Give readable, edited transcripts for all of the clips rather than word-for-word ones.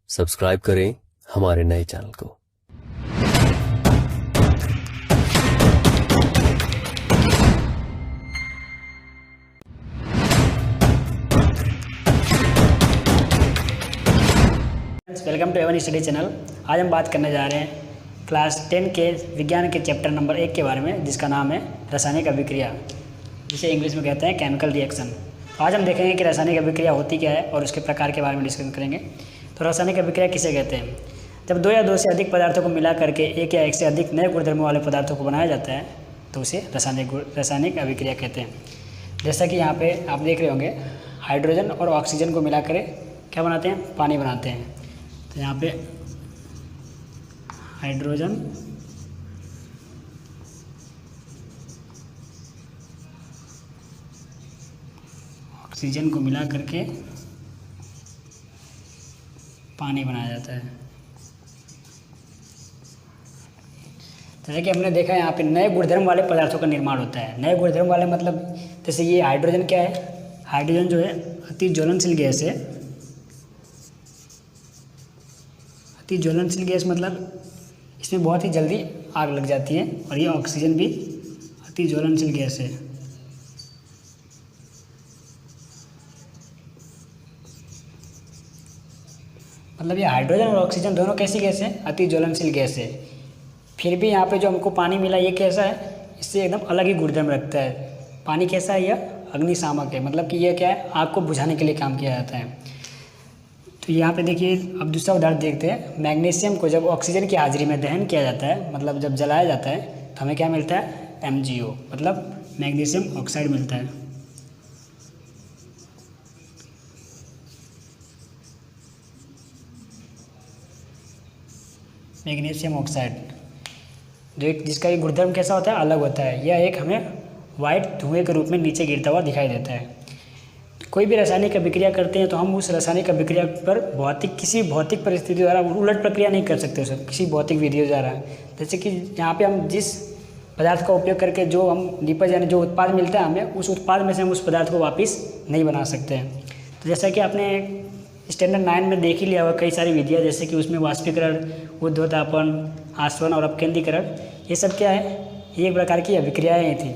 Subscribe करें हमारे नए चैनल को। Welcome to Avon study channel. आज हम बात करने जा रहे हैं क्लास 10 के विज्ञान के चैप्टर नंबर 1 के बारे में, जिसका नाम है रासायनिक अभिक्रिया, जिसे इंग्लिश में कहते हैं केमिकल रिएक्शन। तो आज हम देखेंगे कि रासायनिक अभिक्रिया होती क्या है और उसके प्रकार के बारे में डिस्कस करेंगे। तो रासायनिक अभिक्रिया किसे कहते हैं? जब दो या दो से अधिक पदार्थों को मिला करके एक या एक से अधिक नए गुणधर्मों वाले पदार्थों को बनाया जाता है तो उसे रासायनिक अभिक्रिया कहते हैं। जैसा कि यहाँ पे आप देख रहे होंगे, हाइड्रोजन और ऑक्सीजन को मिला कर क्या बनाते हैं? पानी बनाते हैं। तो यहाँ पे हाइड्रोजन ऑक्सीजन को मिला करके पानी बनाया जाता है। जैसे कि हमने देखा है, यहाँ पे नए गुणधर्म वाले पदार्थों का निर्माण होता है। नए गुणधर्म वाले मतलब जैसे ये हाइड्रोजन क्या है? हाइड्रोजन जो है अति ज्वलनशील गैस है। अति ज्वलनशील गैस मतलब इसमें बहुत ही जल्दी आग लग जाती है। और ये ऑक्सीजन भी अति ज्वलनशील गैस है। मतलब ये हाइड्रोजन और ऑक्सीजन दोनों कैसी गैस है? अति ज्वलनशील गैस है। फिर भी यहाँ पे जो हमको पानी मिला ये कैसा है? इससे एकदम अलग ही गुणधर्म रखता है। पानी कैसा है? यह अग्निशामक है, मतलब कि यह क्या है? आग को बुझाने के लिए काम किया जाता है। तो यहाँ पे देखिए, अब दूसरा उदाहरण देखते हैं। मैग्नीशियम को जब ऑक्सीजन की हाजिरी में दहन किया जाता है, मतलब जब जलाया जाता है, तो हमें क्या मिलता है? MgO, मतलब मैग्नीशियम ऑक्साइड मिलता है। मैग्नीशियम ऑक्साइड जिसका ये गुणधर्म कैसा होता है? अलग होता है। यह एक हमें वाइट धुएं के रूप में नीचे गिरता हुआ दिखाई देता है। कोई भी रासायनिक अभिक्रिया करते हैं तो हम उस रासायनिक अभिक्रिया पर किसी भौतिक परिस्थिति द्वारा उलट प्रक्रिया नहीं कर सकते उसे, किसी भौतिक विधि द्वारा। जैसे कि यहाँ पे हम जिस पदार्थ का उपयोग करके जो हम निपज यानी जो उत्पाद मिलता है हमें, उस उत्पाद में से हम उस पदार्थ को वापस नहीं बना सकते हैं। तो जैसा कि आपने स्टैंडर्ड 9 में देख ही लिया हुआ कई सारी विधियाँ, जैसे कि उसमें वाष्पीकरण, ऊर्ध्वतापन, आसवन और अपकेंद्रीकरण, ये सब क्या है? ये एक प्रकार की अभिक्रियाएँ थी।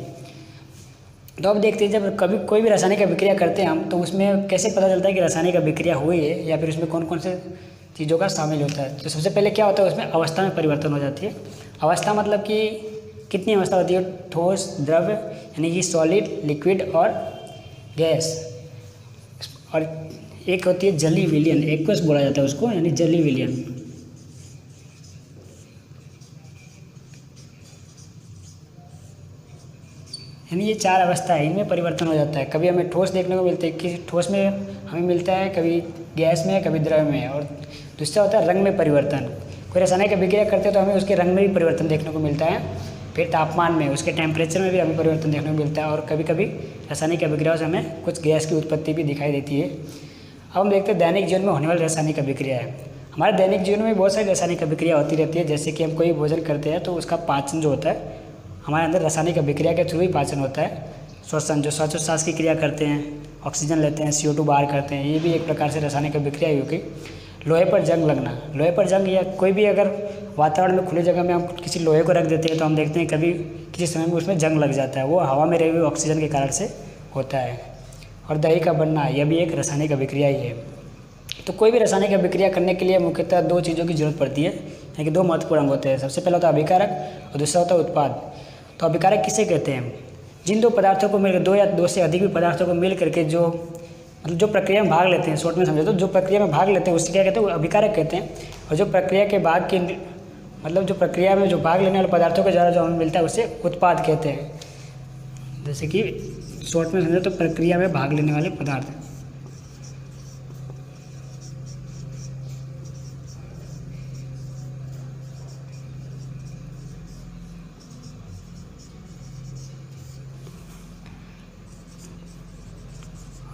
तो अब देखते हैं, जब कभी कोई भी रासायनिक अभिक्रिया करते हैं हम, तो उसमें कैसे पता चलता है कि रासायनिक अभिक्रिया हुई है या फिर उसमें कौन कौन से चीज़ों का शामिल होता है? तो सबसे पहले क्या होता है? उसमें अवस्था में परिवर्तन हो जाती है। अवस्था मतलब कि कितनी अवस्था होती है? ठोस, द्रव्य यानी कि सॉलिड, लिक्विड और गैस। और एक होती है जलीय विलयन, एक्वस बोला जाता है उसको, यानी जलीय विलयन। यानी ये 4 अवस्था है, इनमें परिवर्तन हो जाता है। कभी हमें ठोस देखने को मिलते हैं, किसी ठोस में हमें मिलता है, कभी गैस में, कभी द्रव्य में। और दूसरा होता है रंग में परिवर्तन। कोई रासायनिक अभिक्रिया करते हैं तो हमें उसके रंग में भी परिवर्तन देखने को मिलता है। फिर तापमान में, उसके टेम्परेचर में भी हमें परिवर्तन देखने को मिलता है। और कभी कभी रासायनिक अभिक्रियाओं से हमें कुछ गैस की उत्पत्ति भी दिखाई देती है। अब हम देखते हैं दैनिक जीवन में होने वाली रासायनिक अभिक्रिया है। हमारे दैनिक जीवन में बहुत सारी रासायनिक अभिक्रिया होती रहती है। जैसे कि हम कोई भोजन करते हैं तो उसका पाचन जो होता है, हमारे अंदर रासायनिक अभिक्रिया के थ्रू ही पाचन होता है। श्वसन, जो श्वासोच्छ्वास की क्रिया करते हैं, ऑक्सीजन लेते हैं, CO2 बाहर करते हैं, ये भी एक प्रकार से रासायनिक अभिक्रिया ही होगी। लोहे पर जंग लगना, लोहे पर जंग या कोई भी अगर वातावरण में खुली जगह में हम किसी लोहे को रख देते हैं तो हम देखते हैं कभी किसी समय में उसमें जंग लग जाता है। वो हवा में रही हुई ऑक्सीजन के कारण से होता है। और दही का बनना, यह भी एक रासायनिक अभिक्रिया ही है। तो कोई भी रासायनिक अभिक्रिया करने के लिए मुख्यतः 2 चीज़ों की जरूरत पड़ती है, यानी कि 2 महत्वपूर्ण अंग होते हैं। सबसे पहला होता है अभिकारक और दूसरा होता है उत्पाद। तो अभिकारक किसे कहते हैं? जिन 2 पदार्थों को मिलकर, 2 या 2 से अधिक भी पदार्थों को मिल करके जो मतलब जो प्रक्रिया में भाग लेते हैं, शॉर्ट में समझे तो जो प्रक्रिया में भाग लेते हैं उससे क्या कहते हैं? वो अभिकारक कहते हैं। और जो प्रक्रिया के भाग के मतलब जो प्रक्रिया में जो भाग लेने वाले पदार्थों के द्वारा जो हमें मिलता है उसे उत्पाद कहते हैं। जैसे कि शॉर्ट में समझे तो प्रक्रिया में भाग लेने वाले पदार्थ।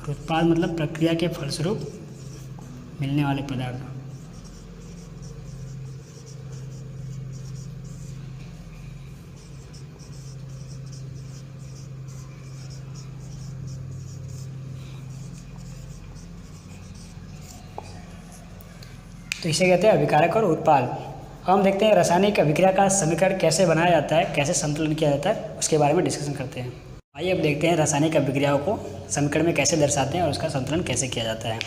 उत्पाद मतलब प्रक्रिया के फलस्वरूप मिलने वाले पदार्थ। तो इसे कहते हैं अभिकारक और उत्पाद। अब हम देखते हैं रासायनिक अभिक्रिया का समीकरण कैसे बनाया जाता है, कैसे संतुलन किया जाता है, उसके बारे में डिस्कशन करते हैं। आइए अब देखते हैं रासायनिक अभिक्रियाओं को समीकरण में कैसे दर्शाते हैं और उसका संतुलन कैसे किया जाता है।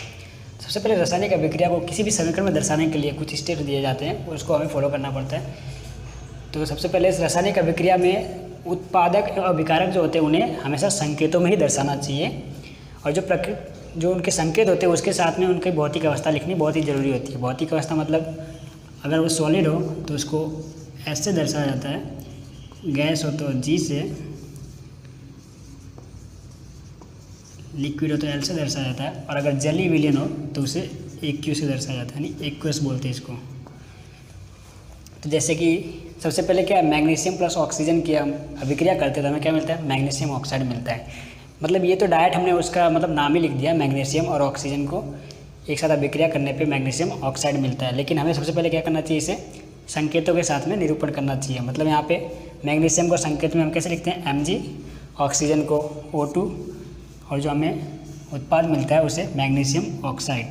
सबसे पहले रासायनिक अभिक्रिया को किसी भी समीकरण में दर्शाने के लिए कुछ स्टेप दिए जाते हैं और उसको हमें फॉलो करना पड़ता है। तो सबसे पहले इस रासायनिक अभिक्रिया में उत्पादक और अभिकारक जो होते हैं उन्हें हमेशा संकेतों में ही दर्शाना चाहिए, और जो उनके संकेत होते हैं उसके साथ में उनकी भौतिक अवस्था लिखनी बहुत ही ज़रूरी होती है। भौतिक अवस्था मतलब अगर वो सॉलिड हो तो उसको एस से दर्शाया जाता है, गैस हो तो जी से, लिक्विड हो तो एल से दर्शाया जाता है, और अगर जली विलियन हो तो उसे एक्यू से दर्शाया जाता है, यानी एक्वस बोलते हैं इसको। तो जैसे कि सबसे पहले क्या है, मैग्नीशियम प्लस ऑक्सीजन की हम अभिक्रिया करते हैं तो हमें क्या मिलता है, मैग्नीशियम ऑक्साइड मिलता है। मतलब ये तो डायरेक्ट हमने उसका मतलब नाम ही लिख दिया, मैग्नीशियम और ऑक्सीजन को एक साथ अभिक्रिया करने पे मैग्नीशियम ऑक्साइड मिलता है। लेकिन हमें सबसे पहले क्या करना चाहिए, इसे संकेतों के साथ में निरूपण करना चाहिए। मतलब यहाँ पे मैग्नीशियम को संकेत में हम कैसे लिखते हैं, Mg, ऑक्सीजन को O2, और जो हमें उत्पाद मिलता है उसे मैग्नीशियम ऑक्साइड।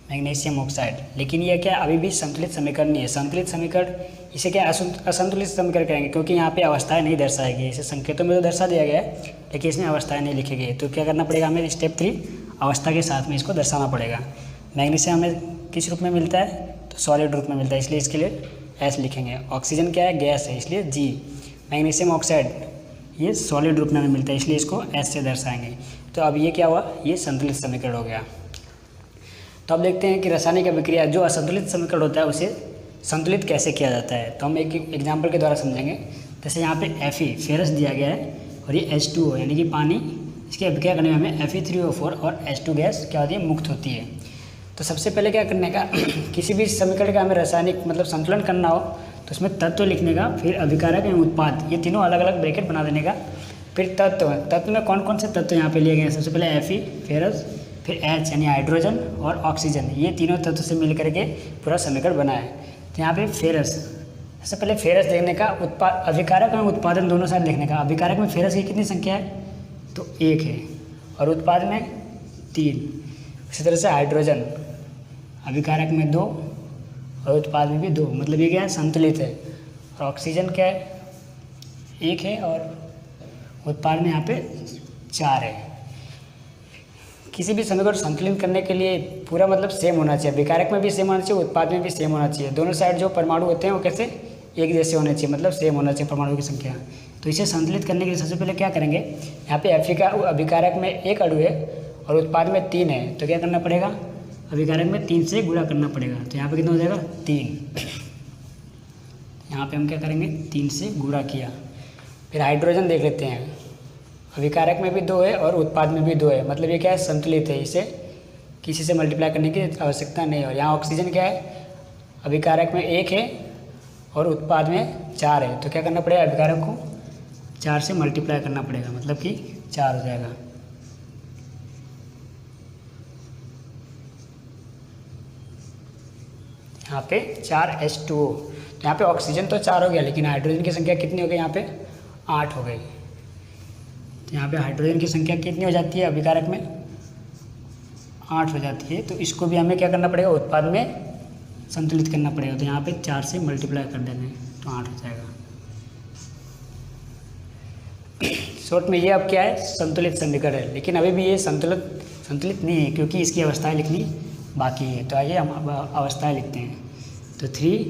Magnesium oxide. लेकिन ये क्या अभी भी संतुलित समीकरण नहीं है। संतुलित समीकरण इसे क्या असंतुलित समीकरण करेंगे, क्योंकि यहाँ पे अवस्थाएं नहीं दर्शाई गई। इसे संकेतों में तो दर्शा दिया गया है लेकिन इसमें अवस्थाएं नहीं लिखी गई। तो क्या करना पड़ेगा हमें, स्टेप 3 अवस्था के साथ में इसको दर्शाना पड़ेगा। मैग्नीशियम हमें किस रूप में मिलता है, तो सॉलिड रूप में मिलता है, इसलिए इसके लिए एस लिखेंगे। ऑक्सीजन क्या है, गैस है, इसलिए जी। मैग्नीशियम ऑक्साइड ये सॉलिड रूप में हमें मिलता है, इसलिए इसको एस से दर्शाएंगे। तो अब ये क्या हुआ, ये संतुलित समीकरण हो गया। तो अब देखते हैं कि रासायनिक अभिक्रिया जो असंतुलित समीकरण होता है उसे संतुलित कैसे किया जाता है। तो हम एक एग्जाम्पल के द्वारा समझेंगे। जैसे यहाँ पे Fe फेरस दिया गया है और ये H2O यानी कि पानी, इसकी अभिक्रिया करने में हमें Fe3O4 और H2 गैस क्या होती है, मुक्त होती है। तो सबसे पहले क्या करने का, किसी भी समीकरण का हमें रासायनिक मतलब संतुलन करना हो तो उसमें तत्व लिखने का, फिर अभिकारक एवं उत्पाद, ये तीनों अलग अलग ब्रैकेट बना देने का। फिर तत्व में कौन कौन से तत्व यहाँ पे लिए गए हैं, सबसे पहले Fe फेरस, फिर H यानी हाइड्रोजन और ऑक्सीजन, ये तीनों तत्व से मिल करके पूरा समीकरण बना है। तो यहाँ पे फेरस, सबसे पहले फेरस देखने का, अभिकारक में उत्पादन दोनों साइड देखने का। अभिकारक में फेरस की कितनी संख्या है, तो 1 है, और उत्पाद में 3। इसी तरह से हाइड्रोजन अभिकारक में 2 और उत्पाद में भी 2, मतलब ये क्या है, संतुलित है। और ऑक्सीजन क्या है, 1 है और उत्पाद में यहाँ पे 4 है। किसी भी समीकरण संतुलित करने के लिए पूरा मतलब सेम होना चाहिए, अभिकारक में भी सेम होना चाहिए, उत्पाद में भी सेम होना चाहिए। दोनों साइड जो परमाणु होते हैं वो कैसे एक जैसे होने चाहिए, मतलब सेम होना चाहिए परमाणु की संख्या। तो इसे संतुलित करने के लिए सबसे पहले क्या करेंगे, यहाँ पे Fe का अभिकारक में 1 अणु है और उत्पाद में 3 है, तो क्या करना पड़ेगा, अभिकारक में 3 से गुणा करना पड़ेगा। तो यहाँ पे कितना हो जाएगा, 3। यहाँ पे हम क्या करेंगे, 3 से गुणा किया। फिर हाइड्रोजन देख लेते हैं, अभिकारक में भी 2 है और उत्पाद में भी 2 है, मतलब ये क्या है, संतुलित है, इसे किसी से मल्टीप्लाई करने की आवश्यकता नहीं है। और यहाँ ऑक्सीजन क्या है, अभिकारक में 1 है और उत्पाद में 4 है, तो क्या करना पड़ेगा, अभिकारक को 4 से मल्टीप्लाई करना पड़ेगा, मतलब कि 4 हो जाएगा। यहाँ पे 4H2O, तो यहाँ पे ऑक्सीजन तो 4 हो गया, लेकिन हाइड्रोजन की संख्या कितनी हो गई, यहाँ पे 8 हो गई। तो यहाँ पे हाइड्रोजन की संख्या कितनी हो जाती है, अभिकारक में 8 हो जाती है। तो इसको भी हमें क्या करना पड़ेगा, उत्पाद में संतुलित करना पड़ेगा। तो यहाँ पे 4 से मल्टीप्लाई कर देंगे तो 8 हो जाएगा। शॉर्ट में ये अब क्या है, संतुलित समीकरण है, लेकिन अभी भी ये संतुलित नहीं है क्योंकि इसकी अवस्थाएं लिखनी बाकी है। तो आइए हम अब अवस्थाएं लिखते हैं। तो 3,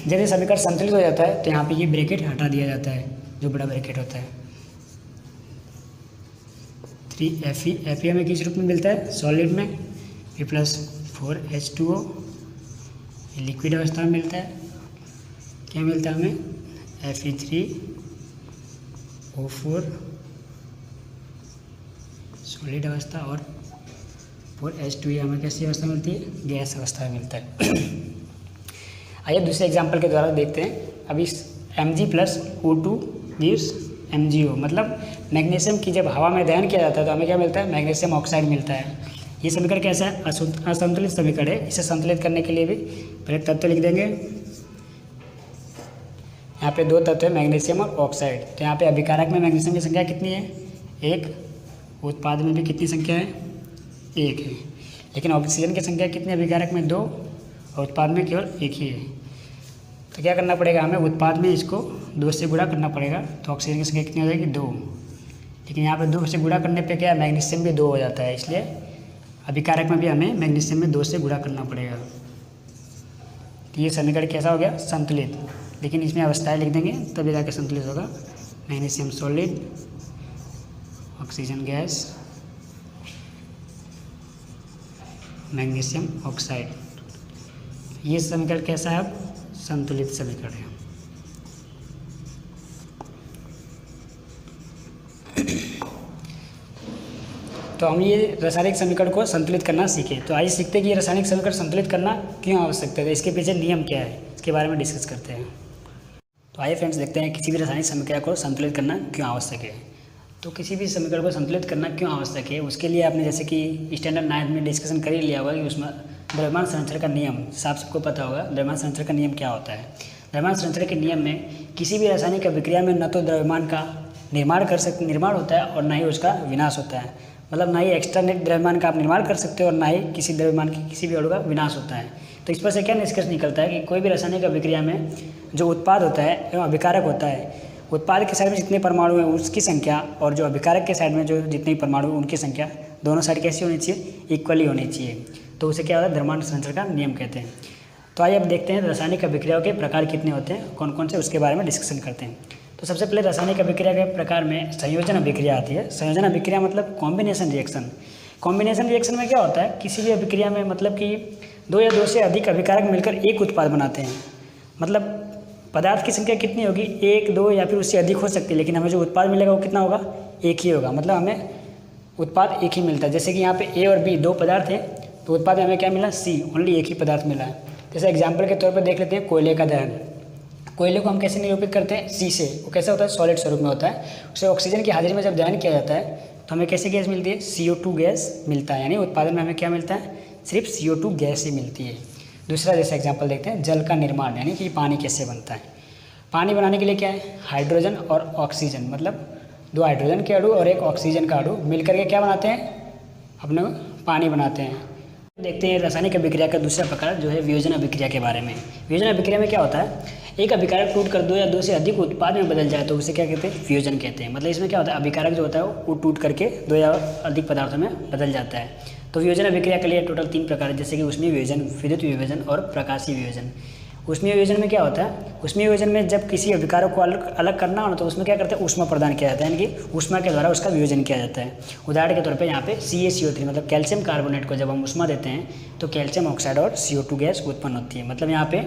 जैसे समीकरण संतुलित हो जाता है तो यहाँ पे ये ब्रैकेट हटा दिया जाता है, जो बड़ा ब्रैकेट होता है। 3 Fe हमें किस रूप में मिलता है, सॉलिड में, फिर +4H2O लिक्विड अवस्था में मिलता है। क्या मिलता है हमें, Fe3O4 सॉलिड अवस्था, और 4H2 हमें कैसी अवस्था मिलती है, गैस अवस्था में मिलता है। आइए दूसरे एग्जाम्पल के द्वारा देखते हैं। अभी Mg + O2 गिव्स MgO, मतलब मैग्नीशियम की जब हवा में दहन किया जाता है तो हमें क्या मिलता है, मैग्नीशियम ऑक्साइड मिलता है। ये समीकरण कैसा है, असंतुलित समीकरण है। इसे संतुलित करने के लिए भी पहले तत्व लिख देंगे। यहाँ पे दो तत्व है, मैग्नीशियम और ऑक्साइड। तो यहाँ पे अभिकारक में मैग्नीशियम की संख्या कितनी है? 1। उत्पाद में भी कितनी संख्या है? 1 है। लेकिन ऑक्सीजन की संख्या कितनी है अभिकारक में? 2, और उत्पाद में केवल 1 ही है। तो क्या करना पड़ेगा हमें? उत्पाद में इसको 2 से गुणा करना पड़ेगा, तो ऑक्सीजन की संख्या कितनी हो जाएगी? 2। लेकिन यहाँ पे 2 से गुणा करने पे क्या है? मैग्नीशियम भी 2 हो जाता है, इसलिए अभिकारक में भी हमें मैग्नीशियम में 2 से गुणा करना पड़ेगा। तो ये समीकरण कैसा हो गया? संतुलित। लेकिन इसमें अवस्थाएं लिख देंगे तभी जाके संतुलित होगा। Magnesium solid, oxygen gas, magnesium oxide. ये समीकरण कैसा है? अब संतुलित समीकरण है। तो हम ये रासायनिक समीकरण को संतुलित करना सीखे। तो आइए सीखते हैं कि ये रासायनिक समीकरण संतुलित करना क्यों आवश्यक है, इसके पीछे नियम क्या है, इसके बारे में डिस्कस करते हैं। तो आइए फ्रेंड्स देखते हैं किसी भी रासायनिक समीकरण को संतुलित करना क्यों आवश्यक है। तो किसी भी समीकरण को संतुलित करना क्यों आवश्यक है, उसके लिए आपने जैसे कि स्टैंडर्ड 9 में डिस्कशन कर ही लिया होगा कि उसमें द्रव्यमान संरक्षण का नियम साफ सबको पता होगा। द्रव्यमान संरक्षण का नियम क्या होता है? द्रव्यमान संरक्षण के नियम में किसी भी रासायनिक अभिक्रिया में न तो द्रव्यमान का निर्माण होता है और ना ही उसका विनाश होता है। मतलब ना ही एक्स्ट्रा द्रव्यमान का आप निर्माण कर सकते हो और ना ही किसी द्रव्यमान की किसी भी अणु का विनाश होता है। तो इस पर से क्या निष्कर्ष निकलता है कि कोई भी रासायनिक अभिक्रिया में जो उत्पाद होता है एवं अभिकारक होता है, उत्पाद के साइड में जितने परमाणु हैं उसकी संख्या और जो अभिकारक के साइड में जो जितने परमाणु हैं उनकी संख्या दोनों साइड कैसी होनी चाहिए? इक्वली होनी चाहिए। तो उसे क्या होता है? द्रव्यमान संरक्षण का नियम कहते हैं। तो आइए अब देखते हैं रासायनिक अभिक्रियाओं के प्रकार कितने होते हैं, कौन कौन से, उसके बारे में डिस्कशन करते हैं। तो सबसे पहले रासायनिक अभिक्रिया के प्रकार में संयोजन अभिक्रिया आती है। संयोजन अभिक्रिया मतलब कॉम्बिनेशन रिएक्शन। कॉम्बिनेशन रिएक्शन में क्या होता है? किसी भी अभिक्रिया में मतलब कि 2 या 2 से अधिक अभिकारक मिलकर एक उत्पाद बनाते हैं। मतलब पदार्थ की संख्या कितनी होगी? 1, 2 या फिर उससे अधिक हो सकती है, लेकिन हमें जो उत्पाद मिलेगा वो कितना होगा? 1 ही होगा। मतलब हमें उत्पाद 1 ही मिलता है। जैसे कि यहाँ पे A और B 2 पदार्थ हैं, तो उत्पाद में हमें क्या मिला? C, ओनली 1 ही पदार्थ मिला है। जैसे एग्जाम्पल के तौर पर देख लेते हैं कोयले का दहन। कोयले को हम कैसे निरूपित करते हैं? C से। वो कैसा होता है? सॉलिड स्वरूप में होता है। उसे ऑक्सीजन की हाजिरी में जब दहन किया जाता है तो हमें कैसी गैस मिलती है? CO2 गैस मिलता है। यानी उत्पादन में हमें क्या मिलता है? सिर्फ CO2 गैस ही मिलती है। दूसरा जैसे एग्जाम्पल देखते हैं जल का निर्माण, यानी कि पानी कैसे बनता है। पानी बनाने के लिए क्या है? हाइड्रोजन और ऑक्सीजन, मतलब 2 हाइड्रोजन के अणु और 1 ऑक्सीजन का अणु मिलकर के क्या बनाते हैं? अपने पानी बनाते हैं। देखते हैं रासायनिक अभिक्रिया का दूसरा प्रकार जो है वियोजन अभिक्रिया के बारे में। वियोजन अभिक्रिया में क्या होता है? एक अभिकारक टूट कर 2 या 2 से अधिक उत्पाद में बदल जाए तो उसे क्या कहते हैं? वियोजन कहते हैं। मतलब इसमें क्या होता है? अभिकारक जो होता है वो टूट करके 2 या अधिक पदार्थों में बदल जाता है। तो वियोजन अभिक्रिया के लिए टोटल 3 प्रकार है, जैसे कि ऊष्मीय वियोजन, विद्युत वियोजन और प्रकाशीय वियोजन। ऊष्मीय वियोजन में क्या होता है? ऊष्मीय वियोजन में जब किसी अभिकारक को अलग करना हो तो उसमें क्या करते हैं? ऊष्मा प्रदान किया जाता है, यानी कि ऊष्मा के द्वारा उसका वियोजन किया जाता है। उदाहरण के तौर पे यहाँ पे CaCO3 मतलब कैल्शियम कार्बोनेट को जब हम ऊष्मा देते हैं तो कैल्शियम ऑक्साइड और CO2 गैस उत्पन्न होती है। मतलब यहाँ पे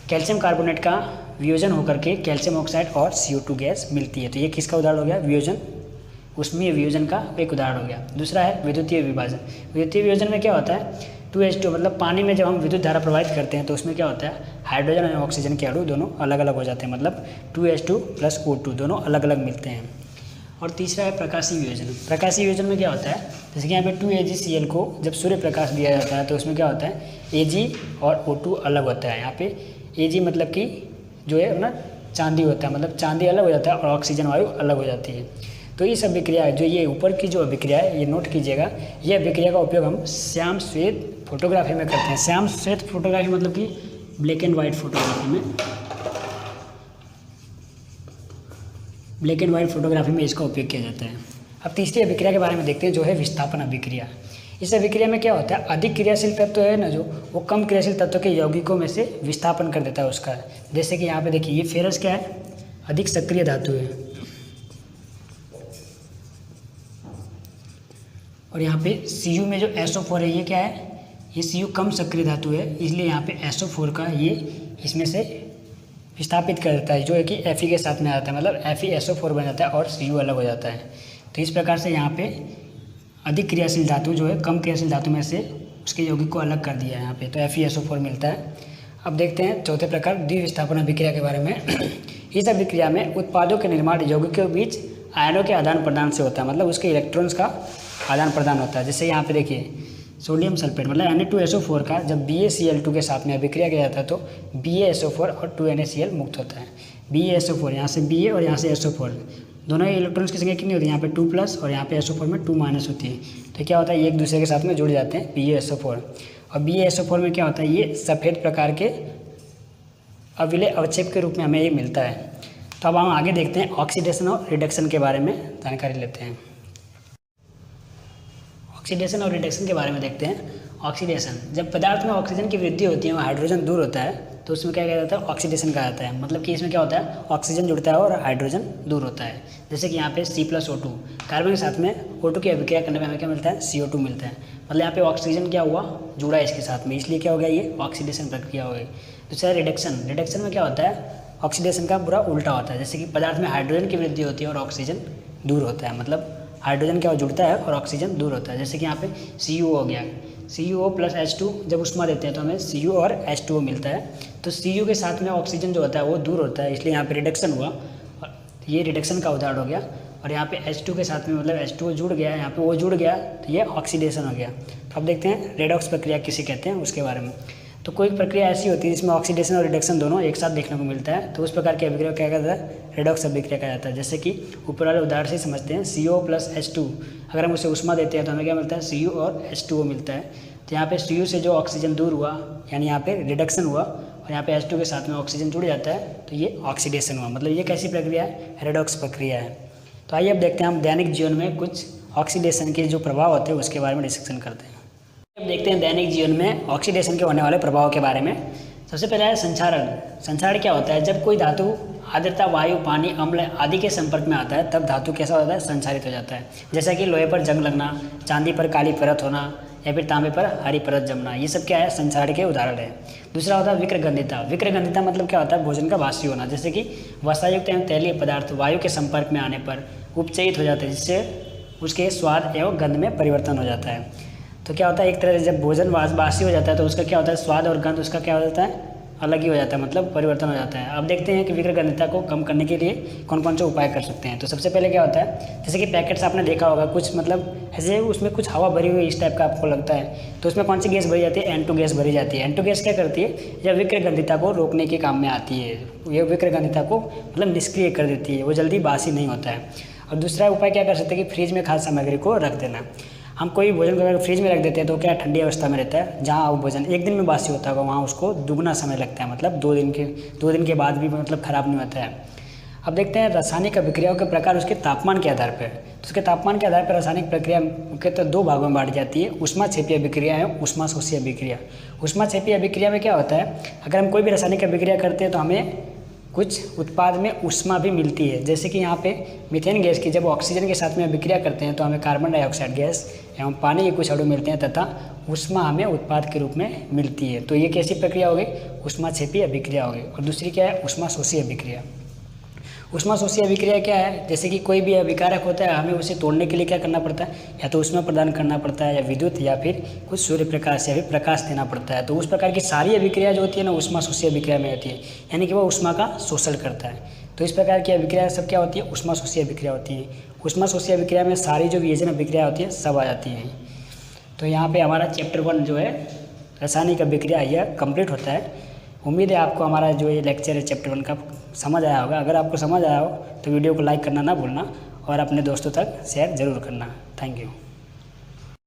कैल्शियम कार्बोनेट का वियोजन होकर के कैल्शियम ऑक्साइड और CO2 गैस मिलती है। तो ये किसका उदाहरण हो गया? वियोजन, ऊष्मीय वियोजन का एक उदाहरण हो गया। दूसरा है विद्युतीय विभाजन। विद्युतीय वियोजन में क्या होता है? 2H2 मतलब पानी में जब हम विद्युत धारा प्रवाहित करते हैं तो उसमें क्या होता है? हाइड्रोजन और ऑक्सीजन के अणु दोनों अलग अलग हो जाते हैं, मतलब 2H2 + O2 दोनों अलग अलग मिलते हैं। और तीसरा है प्रकाशीय वियोजन। प्रकाशीय वियोजन में क्या होता है? जैसे कि यहाँ पे 2AgCl को जब सूर्य प्रकाश दिया जाता है तो उसमें क्या होता है? Ag और O2 अलग होता है। यहाँ पे Ag मतलब कि जो है ना चांदी होता है, मतलब चांदी अलग हो जाता है और ऑक्सीजन वायु अलग हो जाती है। तो इस अभिक्रिया जो ये ऊपर की जो अभिक्रिया है ये नोट कीजिएगा। ये अभिक्रिया का उपयोग हम श्याम श्वेत फोटोग्राफी में करते हैं। श्याम श्वेत फोटोग्राफी मतलब कि ब्लैक एंड वाइट फोटोग्राफी में, ब्लैक एंड वाइट फोटोग्राफी में इसका उपयोग किया जाता है। अब तीसरी अभिक्रिया के बारे में देखते हैं जो है विस्थापन अभिक्रिया। इस अभिक्रिया में क्या होता है? अधिक क्रियाशील तत्व है ना जो वो कम क्रियाशील तत्व के यौगिकों में से विस्थापन कर देता है उसका। जैसे कि यहाँ पे देखिए ये फेरस क्या है? अधिक सक्रिय धातु है और यहाँ पे Cu में जो SO4 है ये क्या है? ये Cu कम सक्रिय धातु है, इसलिए यहाँ पे SO4 का ये इसमें से विस्थापित कर देता है जो है कि Fe के साथ में आता है, मतलब FeSO4 बन जाता है और Cu अलग हो जाता है। तो इस प्रकार से यहाँ पे अधिक क्रियाशील धातु जो है कम क्रियाशील धातु में से उसके यौगिक को अलग कर दिया है यहाँ पे, तो FeSO4 मिलता है। अब देखते हैं चौथे प्रकार द्विविस्थापन अभिक्रिया के बारे में। इस अभिक्रिया में उत्पादों के निर्माण यौगिकों के बीच आयनों के आदान प्रदान से होता है, मतलब उसके इलेक्ट्रॉन्स का आदान प्रदान होता है। जैसे यहाँ पे देखिए सोडियम सल्फेट मतलब Na2SO4 का जब BaCl2 के साथ में अभिक्रिया किया जाता है तो BaSO4 और 2NaCl मुक्त होता है। BaSO4, यहाँ से Ba और यहाँ से SO4, दोनों इलेक्ट्रॉन्स की संख्या कितनी होती है, यहाँ पे 2+ और यहाँ पे SO4 में 2- होती है। तो क्या होता है, ये एक दूसरे के साथ में जुड़ जाते हैं BaSO4। और BaSO4 में क्या होता है, ये सफ़ेद प्रकार के अविलेय अवक्षेप के रूप में हमें ये मिलता है। तो अब हम आगे देखते हैं ऑक्सीडेशन और रिडक्शन के बारे में जानकारी लेते हैं। ऑक्सीडेशन और रिडक्शन के बारे में देखते हैं। ऑक्सीडेशन, जब पदार्थ में ऑक्सीजन की वृद्धि होती है और हाइड्रोजन दूर होता है तो उसमें क्या कहा जाता है, ऑक्सीडेशन कहा जाता है। मतलब कि इसमें क्या होता है, ऑक्सीजन जुड़ता है और हाइड्रोजन दूर होता है। जैसे कि यहाँ पे C+O2, कार्बन के साथ में O2 की अभिक्रिया करने में हमें क्या मिलता है, CO2 मिलता है। मतलब यहाँ पे ऑक्सीजन क्या हुआ, जुड़ा है इसके साथ में, इसलिए क्या हो गया, ये ऑक्सीडेशन प्रक्रिया हो गई। दूसरा रिडक्शन, रिडक्शन में क्या होता है, ऑक्सीडेशन का पूरा उल्टा होता है। जैसे कि पदार्थ में हाइड्रोजन की वृद्धि होती है और ऑक्सीजन दूर होता है। मतलब हाइड्रोजन क्या जुड़ता है और ऑक्सीजन दूर होता है। जैसे कि यहाँ पे Cu हो गया, Cu + H2, जब उष्मा देते हैं तो हमें Cu और H2O मिलता है। तो Cu के साथ में ऑक्सीजन जो होता है वो दूर होता है, इसलिए यहाँ पे रिडक्शन हुआ। और ये रिडक्शन का उदाहरण हो गया। और यहाँ पे H2 के साथ में मतलब H2O जुड़ गया, यहाँ पे O जुड़ गया, तो ये ऑक्सीडेशन हो गया। तो अब देखते हैं रेडॉक्स प्रक्रिया किसे कहते हैं उसके बारे में। तो कोई प्रक्रिया ऐसी होती है जिसमें ऑक्सीडेशन और रिडक्शन दोनों एक साथ देखने को मिलता है, तो उस प्रकार की अभिक्रिया क्या कहता है, रेडॉक्स अभिक्रिया कहा जाता है। जैसे कि ऊपर वाले उदाहरण से समझते हैं, CO + H2, अगर हम उसे उष्मा देते हैं तो हमें क्या मिलता है, Cu और H2O मिलता है। तो यहाँ पे Cu से जो ऑक्सीजन दूर हुआ, यानी यहाँ पे रिडक्शन हुआ, और यहाँ पे H2 के साथ में ऑक्सीजन जुड़ जाता है, तो ये ऑक्सीडेशन हुआ। मतलब ये कैसी प्रक्रिया है, रेडॉक्स प्रक्रिया है। तो आइए अब देखते हैं हम दैनिक जीवन में कुछ ऑक्सीडेशन के जो प्रभाव होते हैं उसके बारे में डिस्कशन करते हैं। अब देखते हैं दैनिक जीवन में ऑक्सीडेशन के होने वाले प्रभाव के बारे में। सबसे पहला है संक्षारण। संक्षारण क्या होता है, जब कोई धातु आर्द्रता, वायु, पानी, अम्ल आदि के संपर्क में आता है तब धातु कैसा होता है, संक्षारित हो जाता है। जैसा कि लोहे पर जंग लगना, चांदी पर काली परत होना या फिर तांबे पर हरी परत जमना, ये सब क्या है, संक्षारण के उदाहरण है। दूसरा होता है विक्रगंधिता। विक्रगंधिता मतलब क्या होता है, भोजन का बासी होना। जैसे कि वसायुक्त एवं तैलीय पदार्थ वायु के संपर्क में आने पर उपचयित हो जाते हैं, जिससे उसके स्वाद एवं गंध में परिवर्तन हो जाता है। तो क्या होता है, एक तरह से जब भोजन बासी हो जाता है तो उसका क्या होता है, स्वाद और गंध उसका क्या हो जाता है, अलग ही हो जाता है, मतलब परिवर्तन हो जाता है। अब देखते हैं कि विक्रगंधिता को कम करने के लिए कौन कौन से उपाय कर सकते हैं। तो सबसे पहले क्या होता है, जैसे कि पैकेट्स आपने देखा होगा, कुछ मतलब ऐसे उसमें कुछ हवा भरी हुई इस टाइप का आपको लगता है, तो उसमें कौन सी गैस भरी जाती है, N2 गैस भरी जाती है। N2 गैस क्या करती है, यह विक्रगंधिता को रोकने के काम में आती है। यह विक्रगंधिता को मतलब निष्क्रिय कर देती है, वो जल्दी बासी नहीं होता है। और दूसरा उपाय क्या कर सकते हैं कि फ्रिज में खाद्य सामग्री को रख देना। हम कोई भोजन को अगर फ्रिज में रख देते हैं तो क्या ठंडी अवस्था में रहता है, जहाँ वो भोजन एक दिन में बासी होता होगा वहाँ उसको दुगना समय लगता है, मतलब 2 दिन के बाद भी मतलब ख़राब नहीं होता है। अब देखते हैं रासायनिक अभिक्रियाओं के प्रकार उसके तापमान के आधार पर। तो उसके तापमान के आधार पर रासायनिक प्रक्रिया मुख्यतः 2 भागों में बांटी जाती है, ऊष्माक्षेपी अभिक्रिया एवं ऊष्माशोषी अभिक्रिया। ऊष्माक्षेपी अभिक्रिया में क्या होता है, अगर हम कोई भी रासायनिक अभिक्रिया करते हैं तो हमें कुछ उत्पाद में ऊष्मा भी मिलती है। जैसे कि यहाँ पे मीथेन गैस की जब ऑक्सीजन के साथ में अभिक्रिया करते हैं तो हमें कार्बन डाइऑक्साइड गैस एवं पानी के कुछ अणु मिलते हैं तथा ऊष्मा हमें उत्पाद के रूप में मिलती है। तो ये कैसी प्रक्रिया हो गई, ऊष्माक्षेपी अभिक्रिया हो गई। और दूसरी क्या है, ऊष्माशोषी अभिक्रिया। ऊष्माशोषी अभिक्रिया क्या है, जैसे कि कोई भी अभिकारक होता है हमें उसे तोड़ने के लिए क्या करना पड़ता है, या तो ऊष्मा प्रदान करना पड़ता है या विद्युत या फिर कुछ सूर्य प्रकाश या फिर प्रकाश देना पड़ता है। तो उस प्रकार की सारी अभिक्रिया जो होती है ना ऊष्माशोषी अभिक्रिया में होती है, यानी कि वो ऊष्मा का शोषण करता है। तो इस प्रकार की अभिक्रिया सब क्या होती है, ऊष्माशोषी अभिक्रिया होती है। ऊष्माशोषी अभिक्रिया में सारी जो वियोजन अभिक्रिया होती है सब आ जाती है। तो यहाँ पे हमारा चैप्टर 1 जो है रासायनिक अभिक्रिया यह कंप्लीट होता है। उम्मीद है आपको हमारा जो ये लेक्चर है चैप्टर 1 का समझ आया होगा। अगर आपको समझ आया हो तो वीडियो को लाइक करना ना भूलना और अपने दोस्तों तक शेयर ज़रूर करना। Thank you.